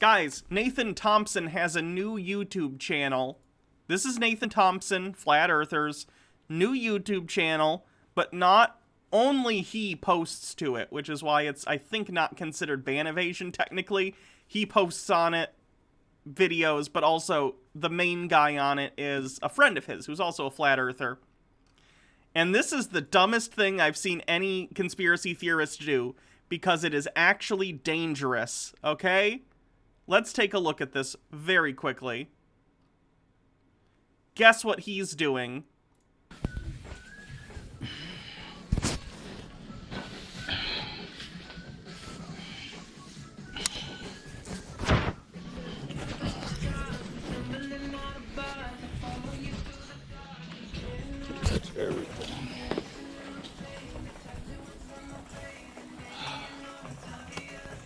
Guys, Nathan Thompson has a new YouTube channel. This is Nathan Thompson, Flat Earthers, new YouTube channel, but not only he posts to it, which is why it's, I think, not considered ban evasion technically. He posts on it videos, but also the main guy on it is a friend of his who's also a Flat Earther. And this is the dumbest thing I've seen any conspiracy theorist do, because it is actually dangerous, okay? Let's take a look at this very quickly. Guess what he's doing? Touch everything.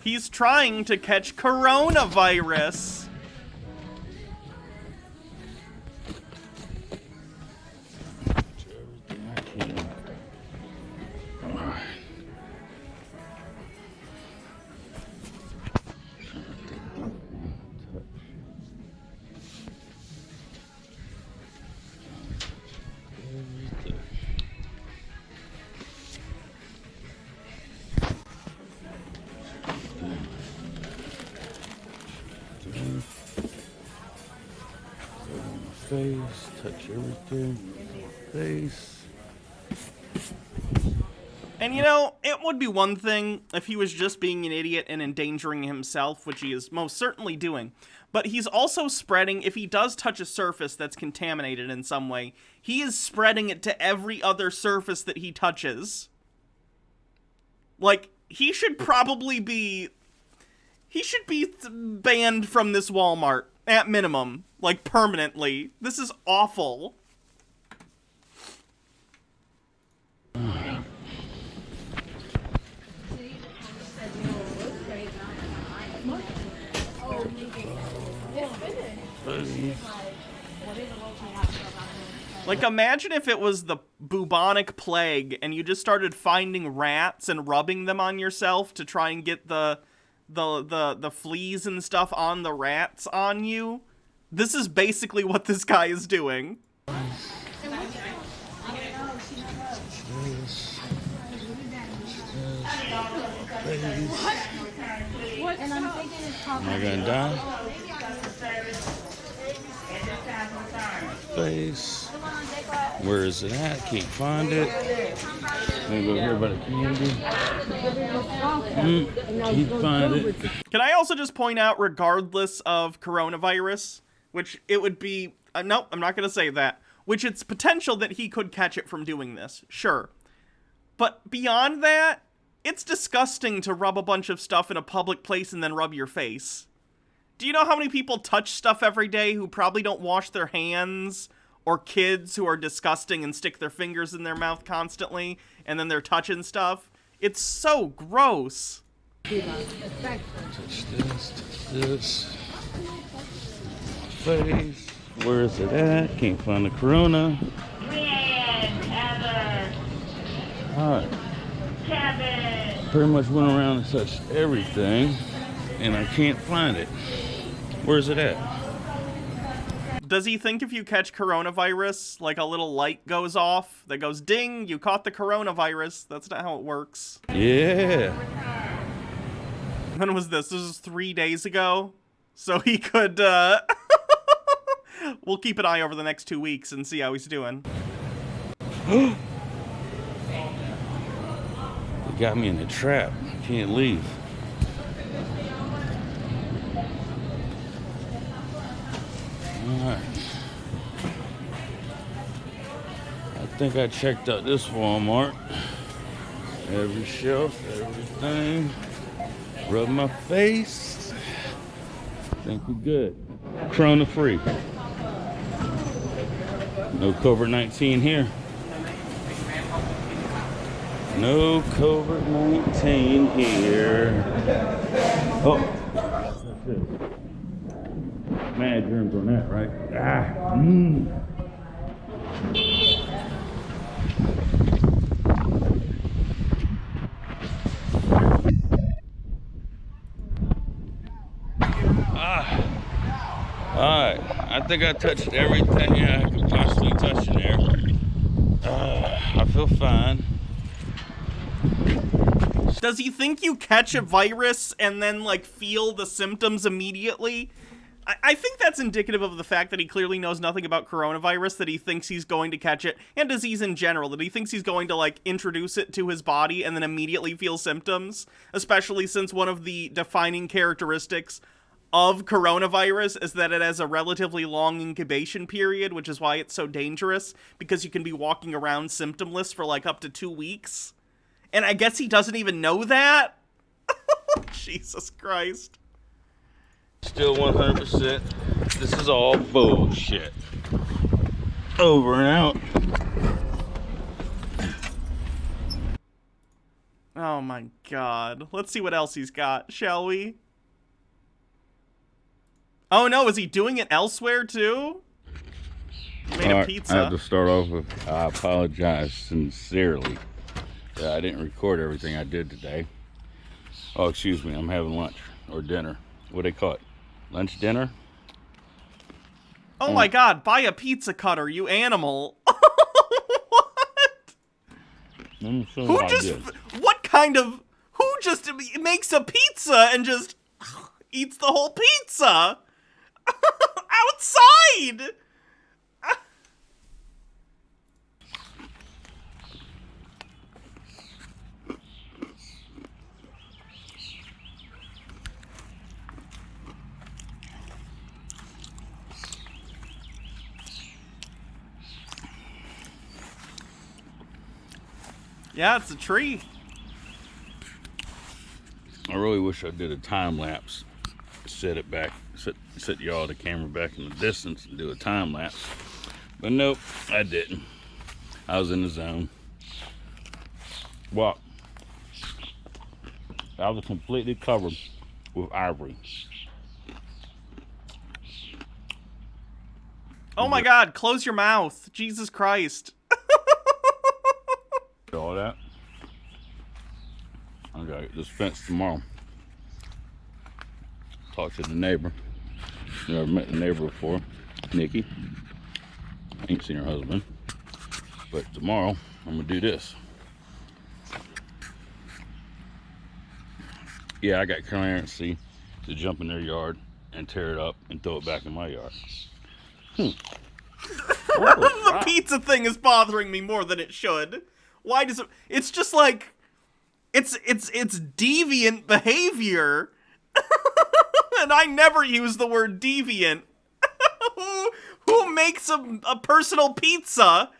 He's trying to catch coronavirus. Touch everything I can. Alright. Face, touch everything, face. And you know, it would be one thing if he was just being an idiot and endangering himself, which he is most certainly doing. But he's also spreading, if he does touch a surface that's contaminated in some way, he is spreading it to every other surface that he touches. Like, he should probably be... He should be banned from this Walmart, at minimum. Like, permanently. This is awful. Like, imagine if it was the bubonic plague and you just started finding rats and rubbing them on yourself to try and get the fleas and stuff on the rats on you. This is basically what this guy is doing. Oh Am I gonna die? Face. Where is it at? Can't find it. Let me go here by the candy. Can't find it. Can I also just point out, regardless of coronavirus, which it would be... nope, I'm not going to say that. Which it's potential that he could catch it from doing this. Sure. But beyond that, it's disgusting to rub a bunch of stuff in a public place and then rub your face. Do you know how many people touch stuff every day who probably don't wash their hands? Or kids who are disgusting and stick their fingers in their mouth constantly and then they're touching stuff? It's so gross. Touch this, touch this. Face. Where is it at? Can't find the corona. Alright. Pretty much went around and touched everything and I can't find it. Where's it at? Does he think if you catch coronavirus, like a little light goes off that goes, ding, you caught the coronavirus? That's not how it works. Yeah. When was this? This was 3 days ago? So he could, we'll keep an eye over the next 2 weeks and see how he's doing. They got me in a trap. I can't leave. Alright. I think I checked out this Walmart. Every shelf, everything. Rub my face. I think we're good. Corona free. No COVID-19 here. No COVID-19 here. Oh. That's it. Mad germs on that, right? Ah. Alright, I think I touched everything I could possibly touch in there. I feel fine. Does he think you catch a virus and then, like, feel the symptoms immediately? I think that's indicative of the fact that he clearly knows nothing about coronavirus, that he thinks he's going to catch it, and disease in general, that he thinks he's going to, like, introduce it to his body and then immediately feel symptoms, especially since one of the defining characteristics of coronavirus is that it has a relatively long incubation period, which is why it's so dangerous, because you can be walking around symptomless for, like, up to 2 weeks. And I guess he doesn't even know that? Jesus Christ. Still 100%. This is all bullshit. Over and out. Oh my god. Let's see what else he's got, shall we? Oh no, is he doing it elsewhere too? He made a pizza. I have to start off with, I apologize sincerely that I didn't record everything I did today. Oh, excuse me, I'm having lunch or dinner. What do they call it? Lunch, dinner? Oh my god, buy a pizza cutter, you animal. What? Who just makes a pizza and just eats the whole pizza? Outside! Yeah, it's a tree. I really wish I did a time lapse. Set it back, set y'all the camera back in the distance and do a time lapse. But nope, I didn't. I was in the zone. Well, I was completely covered with ivory. Oh my god, close your mouth. Jesus Christ. All that. I gotta get this fence tomorrow. Talk to the neighbor. Never met the neighbor before, Nikki. Ain't seen her husband. But tomorrow, I'm gonna do this. Yeah, I got clearance to jump in their yard and tear it up and throw it back in my yard. The pizza thing is bothering me more than it should. Why does it? It's just like, it's deviant behavior. And I never use the word deviant. Who makes a personal pizza?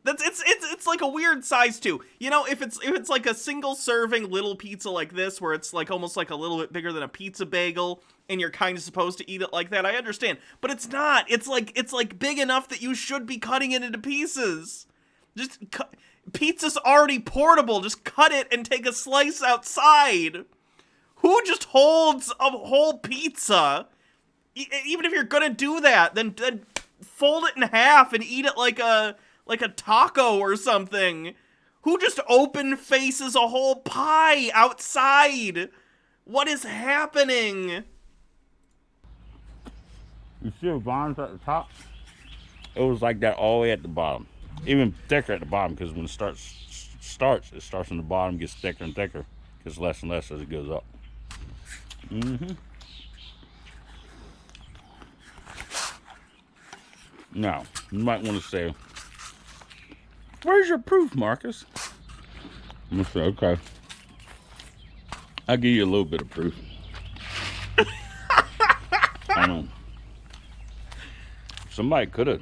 It's like a weird size too. You know, if it's like a single serving little pizza like this, where it's like almost like a little bit bigger than a pizza bagel, and you're kind of supposed to eat it like that, I understand. But it's not. It's like big enough that you should be cutting it into pieces. Just cut. Pizza's already portable. Just cut it and take a slice outside. Who just holds a whole pizza? Even if you're gonna do that, then fold it in half and eat it like a taco or something. Who just open faces a whole pie outside? What is happening? You see the vines at the top? It was like that all the way at the bottom. Even thicker at the bottom, because when it starts on the bottom, gets thicker and thicker. Gets less and less as it goes up. Now, you might want to say, where's your proof, Marcus? I'm going to say, okay. I'll give you a little bit of proof. I know. Somebody could have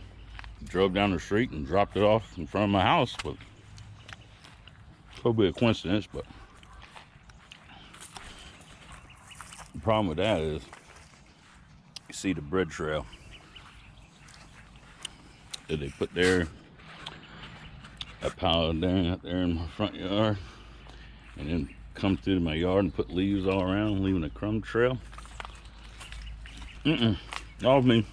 drove down the street and dropped it off in front of my house, but probably a coincidence. But the problem with that is, you see the bread trail that they put there. I piled down out there in my front yard, and then come through my yard and put leaves all around, leaving a crumb trail. All of me.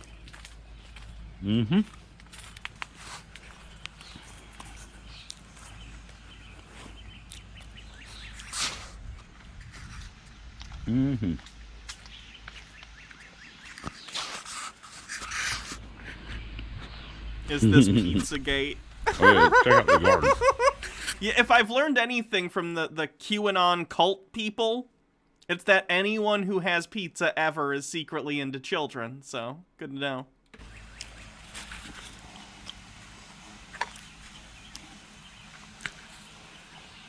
is this Pizzagate. Oh, yeah, check out the garden. Yeah, if I've learned anything from the QAnon cult people, it's that anyone who has pizza ever is secretly into children, so good to know.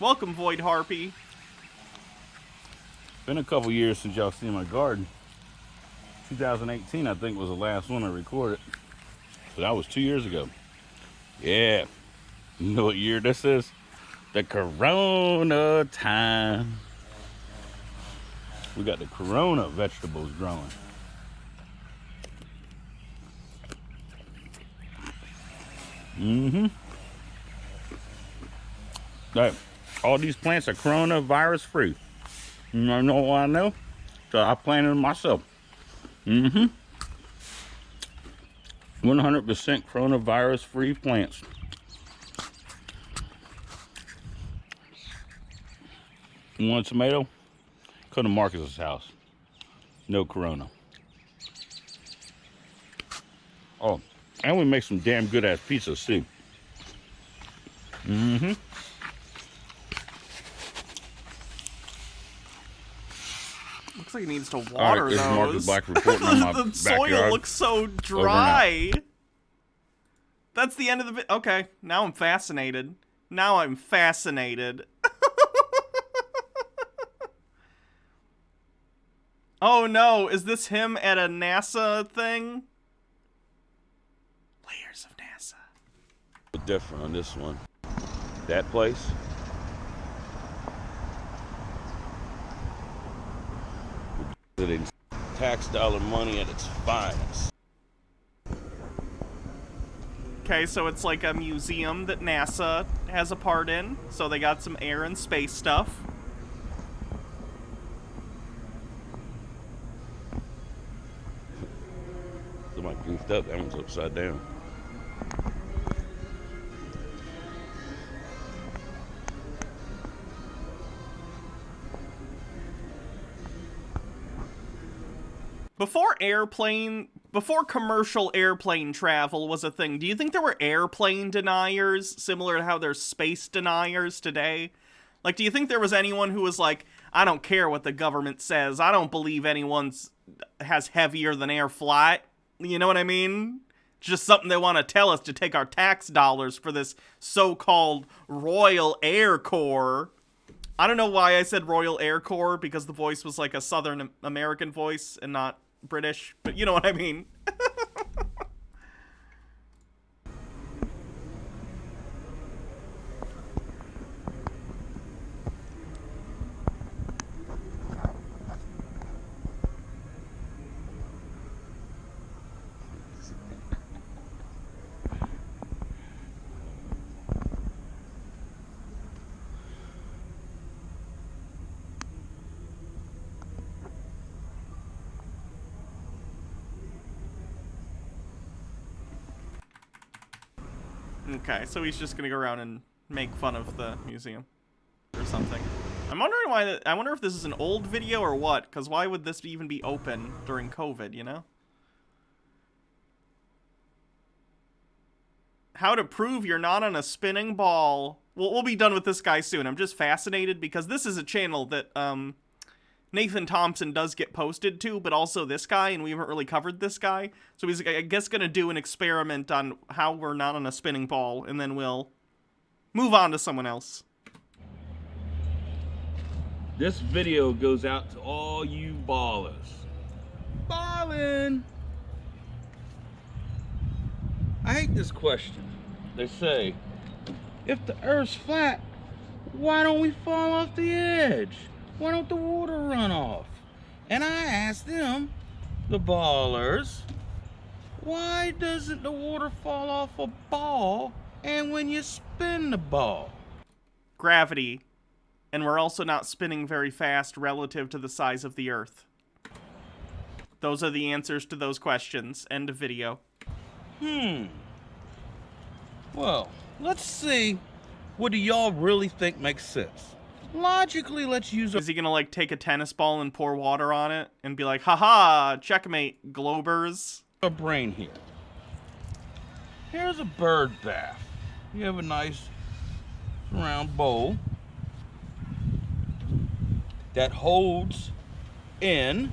Welcome, Void Harpy. Been a couple years since y'all seen my garden. 2018, I think, was the last one I recorded. So that was 2 years ago. Yeah. You know what year this is? The Corona time. We got the Corona vegetables growing. Mm-hmm. Right. All these plants are coronavirus free. You know what I know? So I planted them myself. Mm-hmm. 100% coronavirus free plants. You want a tomato? Come to Marcus's house. No corona. Oh, and we make some damn good ass pizzas too. Mm-hmm. Looks like it needs to water those. Marcus Black reporting on my the soil backyard. looks so dry. That's the end of the video. Okay, now I'm fascinated. Now I'm fascinated. Oh no, is this him at a NASA thing? Layers of NASA. Different on this one. That place. Visiting tax dollar money at its finest. Okay, so it's like a museum that NASA has a part in, so they got some air and space stuff. Somebody goofed up. That one's upside down. Before commercial airplane travel was a thing, do you think there were airplane deniers similar to how there's space deniers today? Like, do you think there was anyone who was like, I don't care what the government says, I don't believe anyone's has heavier than air flight? You know what I mean? Just something they want to tell us to take our tax dollars for this so-called Royal Air Corps. I don't know why I said Royal Air Corps, because the voice was like a Southern American voice and not British, but you know what I mean. Okay, so he's just gonna go around and make fun of the museum or something. I'm wondering why. I wonder if this is an old video or what, because why would this even be open during COVID, you know? How to prove you're not on a spinning ball. We'll be done with this guy soon. I'm just fascinated because this is a channel that Nathan Thompson does get posted to, but also this guy, and we haven't really covered this guy. So he's, I guess, going to do an experiment on how we're not on a spinning ball, and then we'll move on to someone else. This video goes out to all you ballers. Ballin'! I hate this question. They say, if the Earth's flat, why don't we fall off the edge? Why don't the water run off? And I asked them, the ballers, why doesn't the water fall off a ball and when you spin the ball? Gravity. And we're also not spinning very fast relative to the size of the Earth. Those are the answers to those questions. End of video. Well, let's see. What do y'all really think makes sense? Logically, let's use Is he gonna, like, take a tennis ball and pour water on it and be like, haha, checkmate, globers? a brain here. Here's a bird bath. You have a nice round bowl that holds in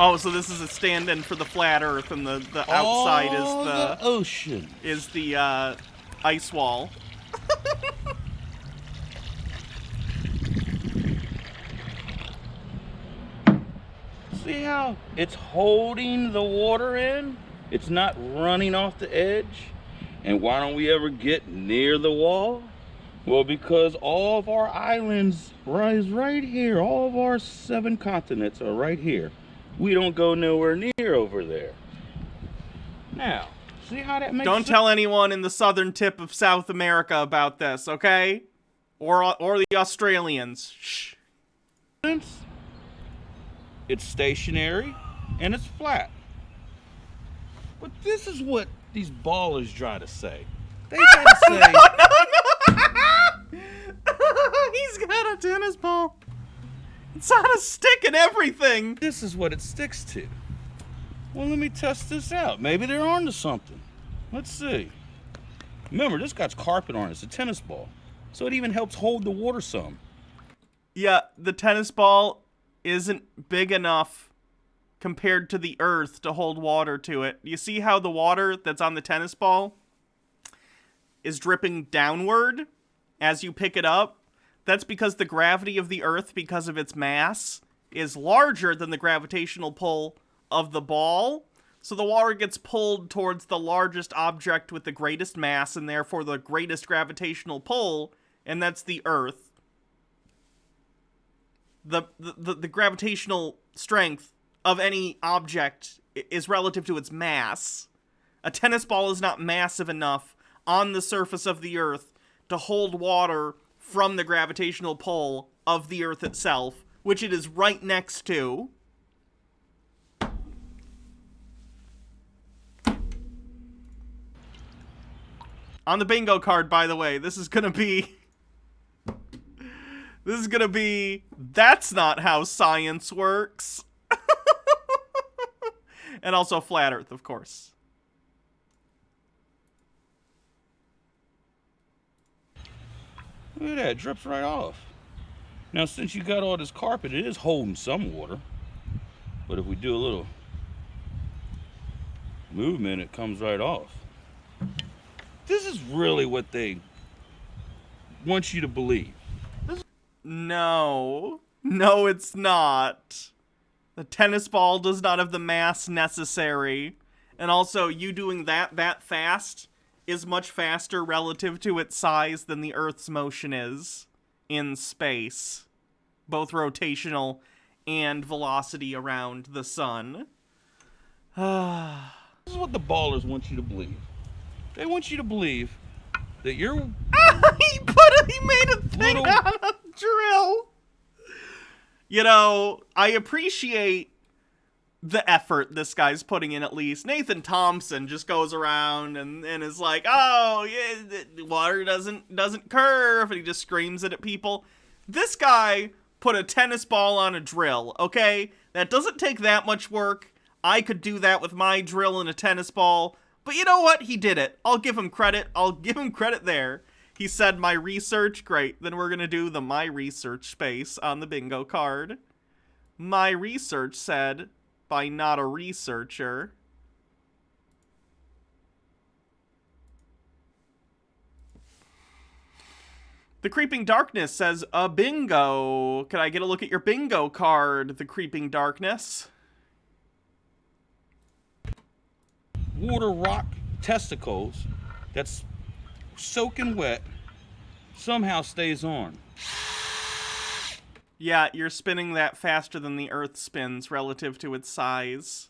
Oh, so this is a stand-in for the flat Earth, and the outside is the ocean. Is the ice wall. See how it's holding the water in? It's not running off the edge. And why don't we ever get near the wall? Well, because all of our islands rise right here. All of our 7 continents are right here. We don't go nowhere near over there. Now, see how that makes Don't sense? tell anyone in the southern tip of South America about this, okay? Or the Australians. Shh. It's stationary and it's flat. But this is what these ballers try to say. They try to say, He's got a tennis ball. It's on a stick and everything. this is what it sticks to. Well, let me test this out. Maybe they're onto something. Let's see. Remember, this guy's carpet on it. It's a tennis ball. So it even helps hold the water some. Yeah, the tennis ball isn't big enough compared to the Earth to hold water to it. You see how the water that's on the tennis ball is dripping downward as you pick it up? That's because the gravity of the Earth, because of its mass, is larger than the gravitational pull of the ball. So the water gets pulled towards the largest object with the greatest mass, and therefore the greatest gravitational pull, and that's the Earth. The gravitational strength of any object is relative to its mass. A tennis ball is not massive enough on the surface of the Earth to hold water from the gravitational pull of the Earth itself, which it is right next to. On the bingo card, by the way, this is gonna be... That's not how science works. And also flat Earth, of course. Look at that, it drips right off. Now, since you got all this carpet, it is holding some water. But if we do a little movement, it comes right off. This is really what they want you to believe. No. No, it's not. The tennis ball does not have the mass necessary. And also, you doing that fast is much faster relative to its size than the Earth's motion is in space. Both rotational and velocity around the sun. This is what the ballers want you to believe. They want you to believe that you're... He made a thing out of drill. You know, I appreciate the effort this guy's putting in, at least. Nathan Thompson just goes around and is like, oh, yeah, the water doesn't curve, and he just screams it at people. This guy put a tennis ball on a drill, okay? That doesn't take that much work. I could do that with my drill and a tennis ball. But you know what? He did it. I'll give him credit. I'll give him credit there. He said my research. Great. Then we're going to do the my research space on the bingo card. My research said by not a researcher. The Creeping Darkness says a bingo. Can I get a look at your bingo card, The Creeping Darkness? water rock testicles that's soaking wet somehow stays on. Yeah, you're spinning that faster than the Earth spins relative to its size.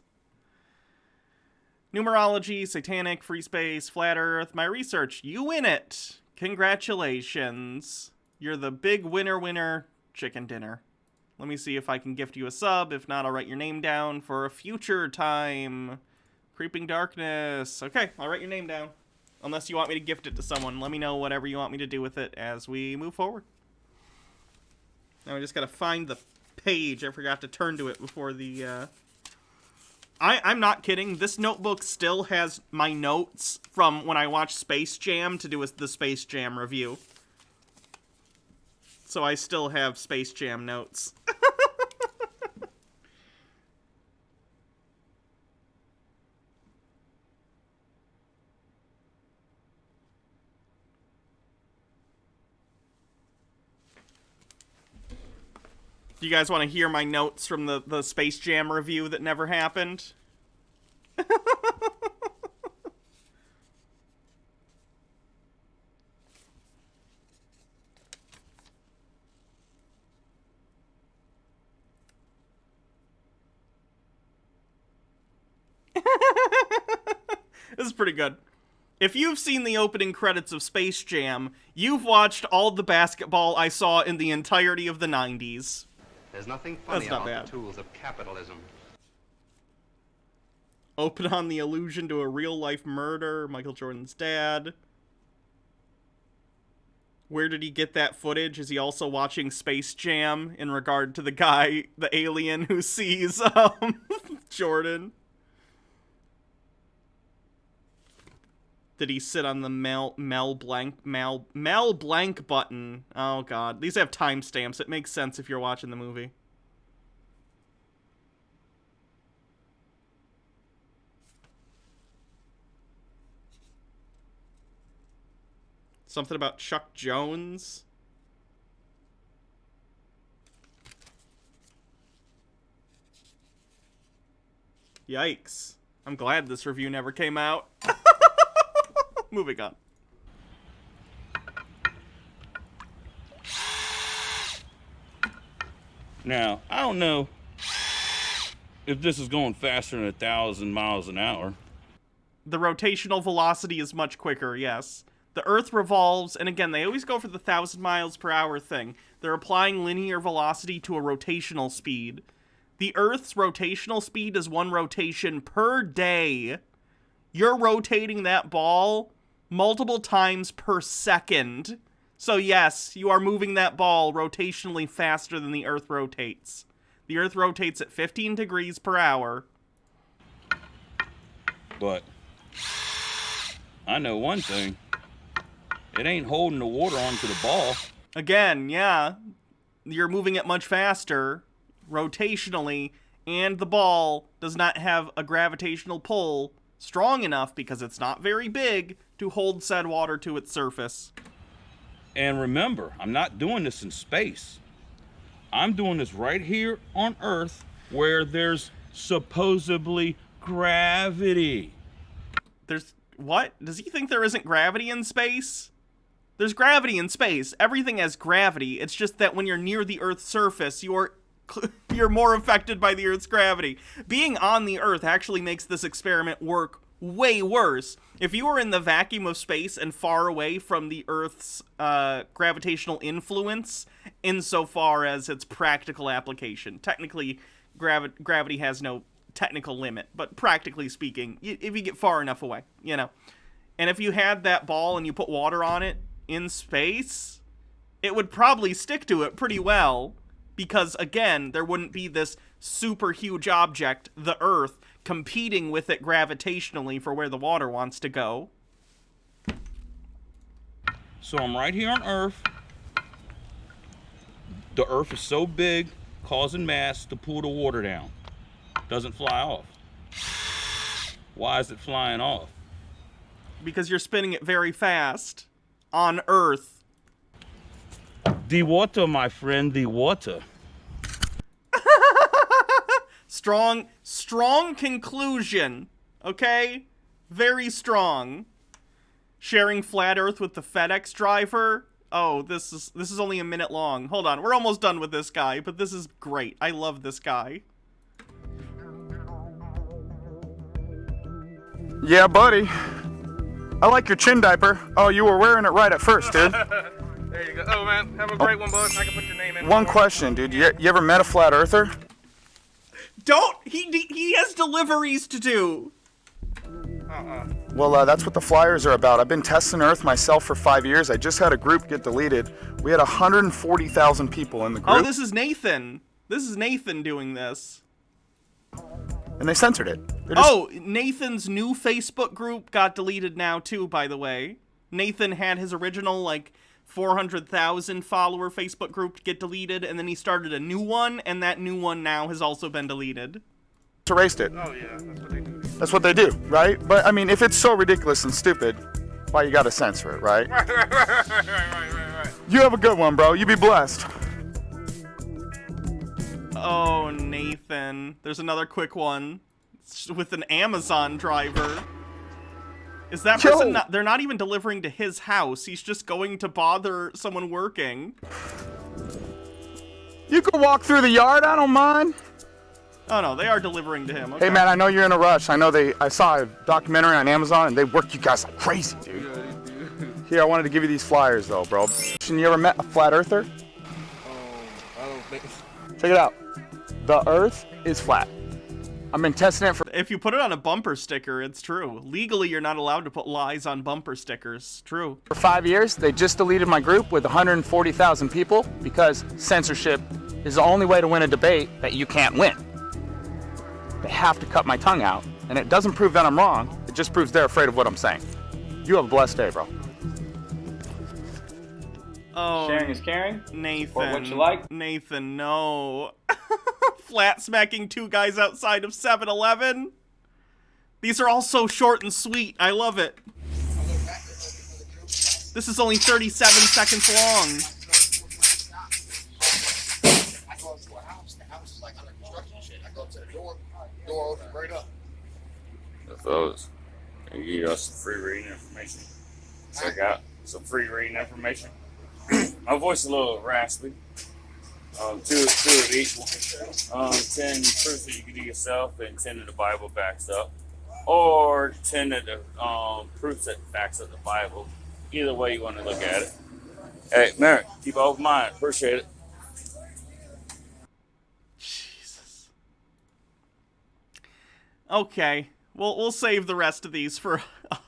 Numerology, satanic, free space, flat Earth, my research. You win it. Congratulations. You're the big winner, chicken dinner. Let me see if I can gift you a sub. If not, I'll write your name down for a future time. Creeping Darkness. Okay, I'll write your name down. Unless you want me to gift it to someone. Let me know whatever you want me to do with it as we move forward. Now we just gotta find the page. I forgot to turn to it before the... I'm not kidding. This notebook still has my notes from when I watched Space Jam to do the Space Jam review. So I still have Space Jam notes. Do you guys want to hear my notes from the Space Jam review that never happened? This is pretty good. If you've seen the opening credits of Space Jam, you've watched all the basketball I saw in the entirety of the 90s. There's nothing funny about the tools of capitalism. Open on the allusion to a real-life murder, Michael Jordan's dad. Where did he get that footage? Is he also watching Space Jam in regard to the guy, the alien who sees Jordan? Did he sit on the Mel blank button? Oh god, these have timestamps. It makes sense if you're watching the movie. Something about Chuck Jones. Yikes. I'm glad this review never came out. Moving on. Now, I don't know if this is going faster than 1,000 miles an hour. The rotational velocity is much quicker, yes. The Earth revolves, and again, they always go for the 1,000 miles per hour thing. They're applying linear velocity to a rotational speed. The Earth's rotational speed is 1 rotation per day. You're rotating that ball multiple times per second. So yes, you are moving that ball rotationally faster than the Earth rotates. The Earth rotates at 15 degrees per hour. But I know one thing. It ain't holding the water onto the ball. Again, yeah. You're moving it much faster, rotationally, and the ball does not have a gravitational pull strong enough, because it's not very big, to hold said water to its surface. And remember, I'm not doing this in space. I'm doing this right here on Earth, where there's supposedly gravity. There's... what? Does he think there isn't gravity in space? There's gravity in space. Everything has gravity. It's just that when you're near the Earth's surface, you're more affected by the Earth's gravity. Being on the Earth actually makes this experiment work way worse. If you were in the vacuum of space and far away from the Earth's gravitational influence, insofar as its practical application, technically gravity has no technical limit, but practically speaking, if you get far enough away, you know. And if you had that ball and you put water on it in space, it would probably stick to it pretty well. Because, again, there wouldn't be this super huge object, the Earth, competing with it gravitationally for where the water wants to go. So I'm right here on Earth. The Earth is so big, causing mass to pull the water down. Doesn't fly off. Why is it flying off? Because you're spinning it very fast on Earth. The water, my friend, the water. Strong conclusion, okay? Very strong. Sharing flat Earth with the FedEx driver. Oh, this is only a minute long. Hold on, we're almost done with this guy, but this is great. I love this guy. Yeah, buddy. I like your chin diaper. Oh, you were wearing it right at first, dude. There you go. Oh, man. Have a great one, bud. I can put your name in. One question, dude. You ever met a flat earther? Don't! He has deliveries to do! Well, that's what the flyers are about. I've been testing Earth myself for 5 years. I just had a group get deleted. We had 140,000 people in the group. Oh, this is Nathan. This is Nathan doing this. And they censored it. Just... Oh, Nathan's new Facebook group got deleted now, too, by the way. Nathan had his original, like, 400,000 follower Facebook group get deleted, and then he started a new one, and that new one now has also been deleted. Erased it. Oh, yeah, that's what they do. That's what they do, right? But, I mean, if it's so ridiculous and stupid, why you gotta censor it, right? Right. You have a good one, bro. You be blessed. Oh, Nathan. There's another quick one. It's with an Amazon driver. Is that person not... They're not even delivering to his house. He's just going to bother someone working. You can walk through the yard. I don't mind. Oh, no. They are delivering to him. Okay. Hey, man, I know you're in a rush. I saw a documentary on Amazon, and they work you guys like crazy, dude. Here, I wanted to give you these flyers, though, bro. You ever met a flat earther? I don't think so. Check it out. The Earth is flat. I've been testing it for... If you put it on a bumper sticker, it's true. Legally, you're not allowed to put lies on bumper stickers. True. For 5 years, they just deleted my group with 140,000 people because censorship is the only way to win a debate that you can't win. They have to cut my tongue out, and it doesn't prove that I'm wrong. It just proves they're afraid of what I'm saying. You have a blessed day, bro. Oh, sharing is caring. Nathan. Or what you like. Nathan, no. Flat smacking two guys outside of 7-Eleven. These are all so short and sweet. I love it. This is only 37 seconds long. I go to a house. The house is like under construction and shit. I go to the door opens right up. Fellas, can you give us some free reading information? Check out some free reading information. My voice is a little raspy. Two of each. 10 proofs that you can do yourself, and 10 of the Bible backs up, or 10 of the proofs that backs up the Bible. Either way you want to look at it. Hey, Merrick, keep an open mind. Appreciate it. Jesus. Okay. We'll save the rest of these for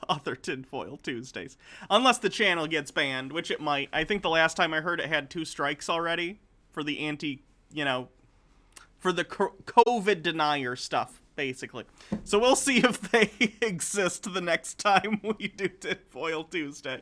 other Tinfoil Tuesdays. Unless the channel gets banned, which it might. I think the last time I heard it had 2 strikes already for the for the COVID denier stuff, basically. So we'll see if they exist the next time we do Tinfoil Tuesday.